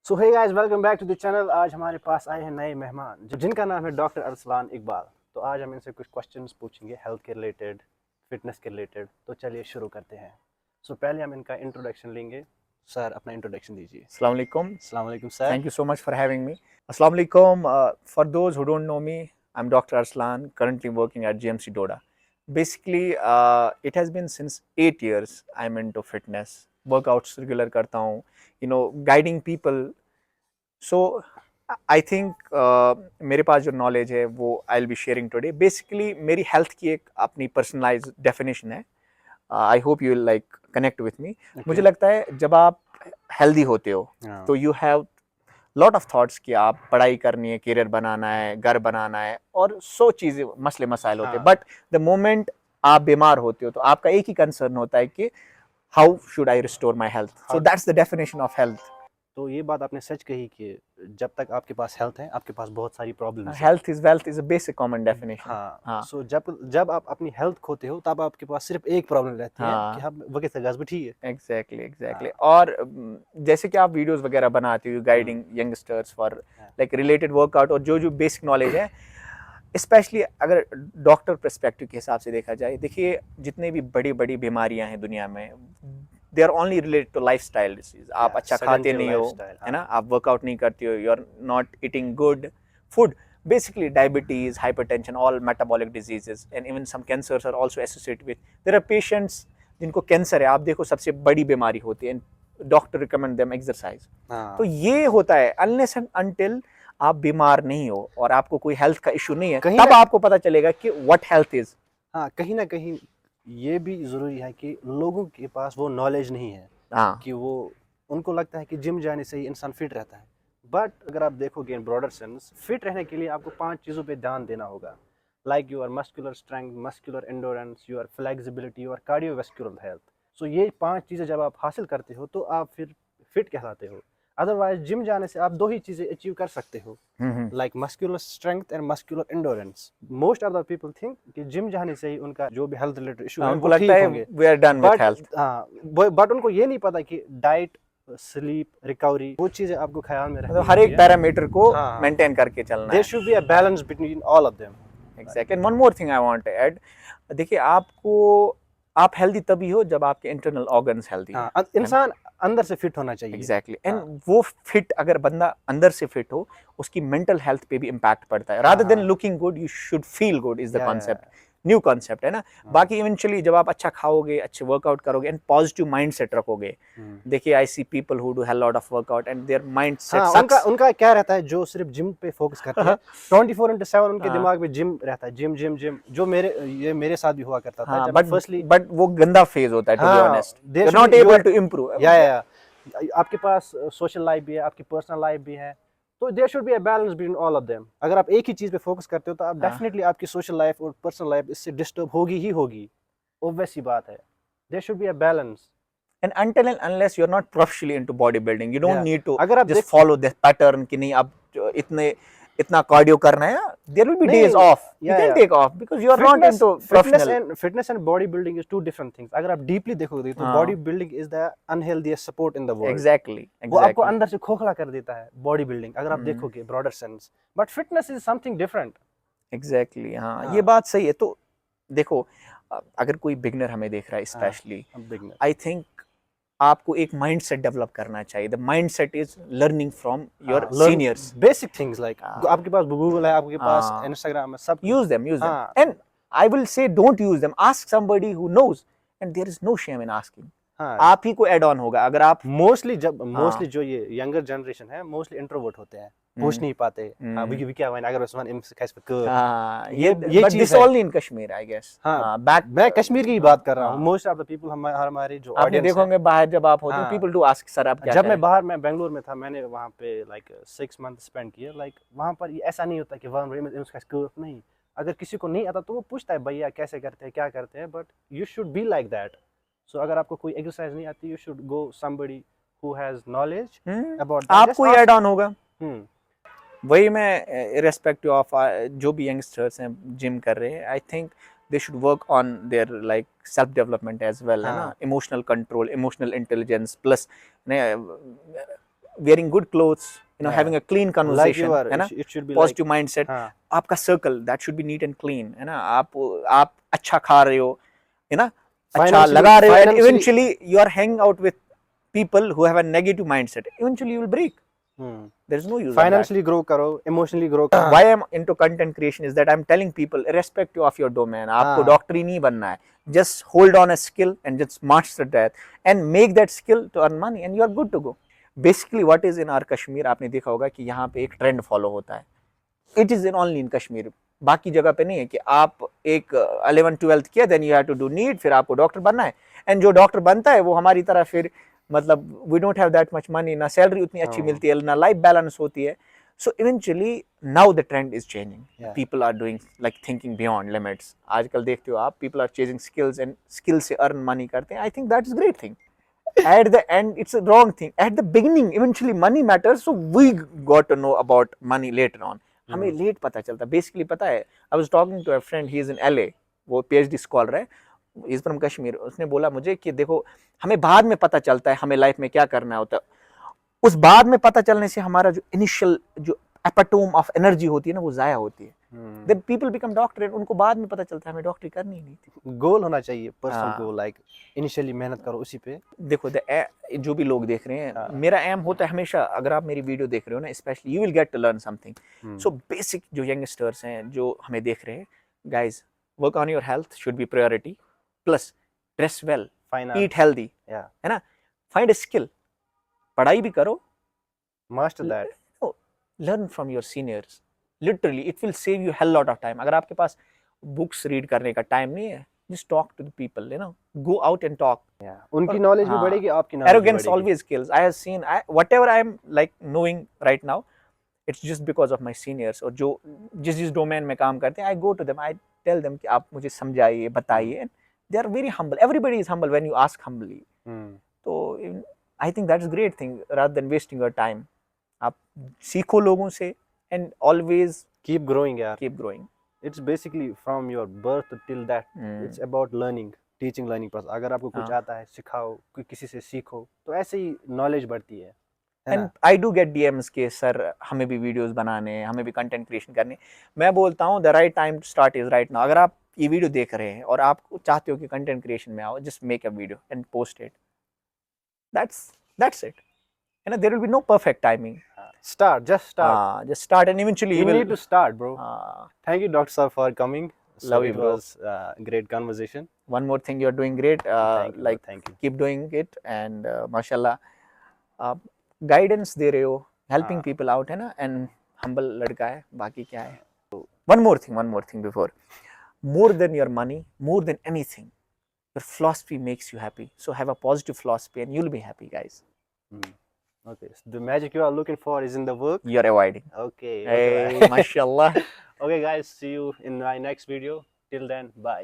So hey guys, welcome back to the channel. आज हमारे पास आए हैं नए मेहमान जिनका नाम है डॉक्टर अरसलान इकबाल। तो आज हम इनसे कुछ क्वेश्चंस पूछेंगे हेल्थ के रिलेटेड, फिटनेस के रिलेटेड। तो चलिए शुरू करते हैं। पहले हम इनका इंट्रोडक्शन लेंगे। सर, अपना इंट्रोडक्शन दीजिए। Assalamu alaikum. अस्सलाम वालेकुम sir. Thank you so much for having me. Assalamu alaikum. For those who don't know me, I'm Dr. Arslan, currently working at GMC Doda. Basically, it has been since 8 years I'm into fitness. Workouts regular करता हूँ, guiding people. So I think मेरे पास जो knowledge है वो I'll be sharing today. Basically मेरी health की एक अपनी personalized definition है. I hope you will like connect with me. मुझे लगता है जब आप हेल्दी होते हो तो you have lot of thoughts कि आप पढ़ाई करनी है, करियर बनाना है, घर बनाना है और 100 चीजें मसले मसाइल होते हैं। बट द मोमेंट आप बीमार होते हो तो आपका एक ही कंसर्न होता है कि how should I restore my health. So that's the definition of health. तो ये बात आपने सच कही कि जब तक आपके पास हेल्थ है, आपके पास बहुत सारी प्रॉब्लम्स हैं। Health is wealth is a basic common definition. हाँ। जब आप अपनी हेल्थ खोते हो तब आपके पास सिर्फ एक प्रॉब्लम रहती है कि हम वक्त से गज ठीक है। एग्जैक्टली। और जैसे कि आप वीडियोस वगैरह बनाते हो guiding youngsters for like related workout और जो बेसिक नॉलेज है, स्पेशली अगर डॉक्टर पर्सपेक्टिव के हिसाब से देखा जाए, देखिए जितने भी बड़ी बड़ी बीमारियां हैं दुनिया में, they are only related to lifestyle disease. आप अच्छा खाते नहीं हो, है ना, आप वर्कआउट नहीं करते हो, you are not eating good food, basically diabetes, hypertension, all metabolic diseases, and even some cancers are also associated with. There are patients जिनको कैंसर है, आप देखो सबसे बड़ी बीमारी होती है, डॉक्टर रिकमेंड देम एक्सरसाइज। तो ये होता है अनलेस एंड अनटिल आप बीमार नहीं हो और आपको कोई हेल्थ का इशू नहीं है, तब आपको पता चलेगा कि व्हाट हेल्थ इज। हाँ, कहीं ना कहीं ये भी जरूरी है कि लोगों के पास वो नॉलेज नहीं है। कि वो उनको लगता है कि जिम जाने से ही इंसान फिट रहता है। बट अगर आप देखोगे इन ब्रॉडर सेंस, फिट रहने के लिए आपको 5 चीज़ों पे ध्यान देना होगा। Like your muscular strength, muscular endurance, your flexibility और कार्डियोवैस्कुलर हेल्थ। सो ये 5 चीज़ें जब आप हासिल करते हो तो आप फिर फिट कहलाते हो। अदरवाइज जिम जाने से आप 2 ही चीज़ें अचीव कर सकते हो, like muscular strength and muscular endurance. Most of the people think कि जिम जाने से ही उनका जो भी हेल्थ रिलेटेड इशू है उनको लगता है we are done with health. But उनको ये नहीं पता कि डाइट, स्लीप, रिकवरी, वो चीजें आपको ख्याल में रखनी हर एक पैरामीटर को मेंटेन करके चलना है। There should be a balance between all of them. Exactly. And one more thing I want to add, देखिए आप हेल्दी तभी हो जब आपके इंटरनल ऑर्गन्स हेल्दी हैं। इंसान अंदर से फिट होना चाहिए। एग्जैक्टली। एंड वो फिट, अगर बंदा अंदर से फिट हो, उसकी मेंटल हेल्थ पे भी इम्पैक्ट पड़ता है। Rather than looking good you should feel good is the concept. New concept है ना। बाकी इवेंचुअली जब आप अच्छा खाओगे, अच्छे वर्कआउट करोगे एंड पॉजिटिव माइंडसेट रखोगे, देखिए I see people who do hell lot of workout and their mindset sucks. उनका क्या रहता है, जो सिर्फ जिम पे फोकस करते हैं 24/7 उनके दिमाग में जिम रहता है, जिम जिम जिम। जो मेरे साथ भी हुआ करता था जब फर्स्टली। बट वो गंदा फेज होता है, to be honest. They are not able to improve. या आपके पास सोशल लाइफ भी है, आपकी पर्सनल लाइफ भी है, तो there should be a balance between all of them. अगर आप एक ही चीज पे फोकस करते हो तो आप डेफिनेटली आपकी सोशल लाइफ और पर्सनल लाइफ इससे डिस्टर्ब होगी ही होगी। ऑब्वियस सी बात है। There should be a balance. And until and unless you're not professionally into bodybuilding, you don't need to अगर आप just follow this pattern कि नहीं अब इतना कार्डियो करना है। There will be days off. You can take off because you are not into professional. Fitness and bodybuilding is two different things. अगर आप डीपली देखोगे तो bodybuilding is the unhealthiest sport in the world. Exactly. वो आपको अंदर से खोखला कर देता है bodybuilding, अगर आप देखोगे broader sense. But fitness is something different. Exactly. हाँ, ये बात सही है। तो देखो, अगर कोई बिगनर हमें देख रहा है स्पेशली, आई थिंक आपको एक माइंडसेट डेवलप करना चाहिए। The mindset is learning from your seniors. Basic things like आपके पास गूगल है, आपके पास इंस्टाग्राम है, सब use them and I will say don't use them, ask somebody who knows and there is no shame in asking. आप ही को ऐड ऑन होगा अगर आप मोस्टली जो ये यंगर जनरेशन है, मोस्टली इंट्रोवर्ट होते हैं, पूछ नहीं पाते। वी क्या व्हेन अगर उसवन इम कैस पे ये चीज है only in Kashmir I guess. मैं कश्मीर की बात कर रहा हूं। मोस्ट ऑफ द पीपल हमारे जो ऑडियंस देखोगे बाहर जब आप होते हो, पीपल डू आस्क सर आप क्या। जब मैं बेंगलुरु में था, मैंने वहां पे लाइक 6 मंथ स्पेंड किए। लाइक वहां पर ऐसा नहीं होता कि वन नहीं, अगर किसी को नहीं आता तो वो पूछता है भैया कैसे करते हैं, क्या करते हैं। But you should be like that. So अगर आपको कोई एक्सरसाइज नहीं आती, you should go somebody who has knowledge about that. आपको ही ऐड ऑन होगा। वही मैं इररिस्पेक्टिव ऑफ जो भी यंगस्टर्स हैं जिम कर रहे हैं, I think they should work on their like self development as well, है ना। Emotional control, emotional intelligence plus wearing good clothes, Yeah. having a clean like conversation, you are, है ना, it should be positive mindset. हाँ, आपका circle that should be neat and clean, है ना, आप अच्छा खा रहे हो, है ना, अच्छा Financially- लगा रहे हो, and financially- eventually you are hanging out with people who have a negative mindset, eventually you will break. There is no use of that. Financially grow करो, इमोशनली ग्रो करो. Why I'm into content creation is that I'm telling people, irrespective of your domain, आपको doctor ही नहीं बनना है, just hold on a skill and just master that and make that skill to earn money and you are good to go. Basically what is in our Kashmir, आपने देखा होगा कि यहाँ पे एक ट्रेंड फॉलो होता है. It is in only in Kashmir. बाकी जगह पे नहीं है कि आप एक 11th-12th किया, then you have to do NEET, फिर आपको डॉक्टर बनना है, and जो डॉक्टर बनता है वो हमारी तरह फिर मतलब we don't have that much money, ना सैलरी उतनी अच्छी मिलती है, ना लाइफ बैलेंस होती है. So eventually now the trend is changing. Yeah. People are doing like thinking beyond limits. आजकल देखते हो आप, people are chasing skills and skills से earn money करते हैं. I think that is great thing. At the end it's a wrong thing. At the beginning eventually money matters, so we got to know about money later on. हमें late पता चलता. Basically पता है, I was talking to a friend, he is in LA, वो PhD scholar है, is from Kashmir. उसने बोला मुझे कि देखो हमें बाद में पता चलता है हमें लाइफ में क्या करना होता है, उस बाद में पता चलने से हमारा जो इनिशियल जो एपिटोम ऑफ एनर्जी होती है ना वो जाया होती है. देन पीपल बिकम डॉक्टर, उनको बाद में पता चलता है हमें डॉक्टरी करनी ही नहीं थी. गोल होना चाहिए, पर्सनल गोल, लाइक इनिशियली मेहनत करो उसी पे. देखो जो भी लोग देख रहे हैं, मेरा एम होता है हमेशा, अगर आप मेरी वीडियो देख रहे हो ना, specially you will get to learn something. So basic जो यंगस्टर्स हैं जो हमें देख रहे हैं, guys work on your health should be priority, plus dress well, eat healthy, है ना, फाइंड अ स्किल, पढ़ाई भी करो, master that, learn from your seniors. Literally it will save you hell lot of time. अगर आपके पास books read करने का time नहीं है, just talk to the people, go out and talk. उनकी नॉलेज भी बढ़ेगी, आपकी knowledge arrogance always kills. I have seen whatever I am like knowing right now, it's just because of my seniors, और जो जिस domain में काम करते हैं, I go to them, I tell them कि आप मुझे समझाइए, बताइए, and they are very humble. Everybody is humble when you ask humbly. तो I think that's a great thing rather than wasting your time. आप सीखो लोगों से and always keep growing, यार. Keep growing. It's basically from your birth till that. It's about learning, teaching, learning process. अगर आपको कुछ आता है, सिखाओ, किसी से सीखो, तो ऐसे ही नॉलेज बढ़ती है. And I do get DMs के सर हमें भी वीडियोस बनाने, हमें भी कंटेंट क्रिएशन करने. मैं बोलता हूँ the right time to start is right now. अगर आप ये वीडियो देख रहे हैं और आप चाहते हो कि कंटेंट क्रिएशन में आओ, just make a video and post it. That's it. There will be no perfect timing. Start, just start. Just start, and eventually you need to start, bro. Thank you, Dr. Sir, for coming. Love you, bro. It was a great conversation. One more thing, you're doing great. Thank you. Keep doing it, and mashallah, guidance दे रहे हो, helping people out, है ना, and humble लड़का है, बाकी क्या है. One more thing before. More than your money, more than anything, your philosophy makes you happy. So have a positive philosophy, and you'll be happy, guys. Okay, so the magic you are looking for is in the work. You're avoiding. Okay. Hey, mashallah. Okay, guys, see you in my next video. Till then, bye.